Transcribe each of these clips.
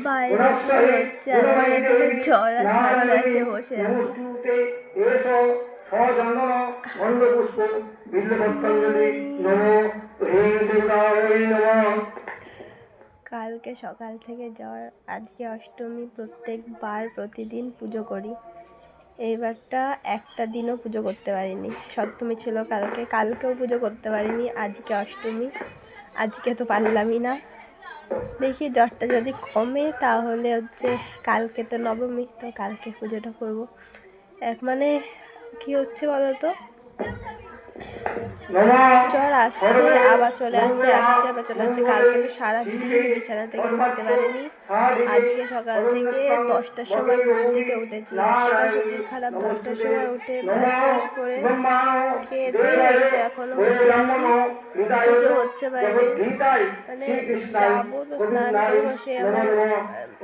বাইরে পুজো হচ্ছে আর আমি এখানে জ্বর আর ঠান্ডা এসে বসে আছি। কালকে সকাল থেকে জ্বর, আজকে অষ্টমী। প্রত্যেকবার প্রতিদিন পুজো করি, এইবারটা একটা দিনও পুজো করতে পারিনি। সপ্তমী ছিল কালকেও পুজো করতে পারিনি। আজকে অষ্টমী, আজকে তো পারলামই না। দেখি জ্বরটা যদি কমে তাহলে হচ্ছে কালকে তো নবমী, তো কালকে পুজোটা করব। মানে কি হচ্ছে বলো তো, জ্বর আসছে আবার চলে আসছে, আসছে আবার চলে আসছে। কালকে তো সারাদিন বিছানা থেকে উঠতে পারিনি। আজকে সকাল থেকে 10টার সময় ঘুম থেকে উঠেছি, এতটা শরীর খারাপ। 10টার সময় উঠে ব্রাশ ট্রাশ করে খেয়ে দিয়ে এই যে এখনো বসে আছি। পুজো হচ্ছে বাইরে, মানে যাবো তো স্নান করবো, সে আমার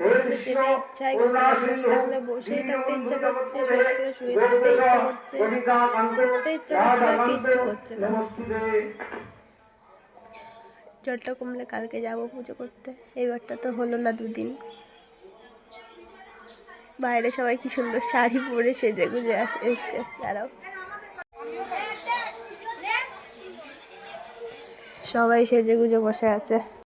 মানে যেতে ইচ্ছাই করছে না। বসে থাকলে বসেই থাকতে ইচ্ছা করছে, শুয়ে থাকলে শুয়ে থাকতে ইচ্ছা করছে, উঠতে ইচ্ছা করছে না, কিচ্ছু করছে না। জ্বরটা কমলে কালকে যাবো পুজো করতে। এইবারটা তো হলো না, দুদিন। বাইরে সবাই কি সুন্দর শাড়ি পরে সেজে গুজে এসছে। দাঁড়াও, সবাই সেজে গুজে বসে আছে।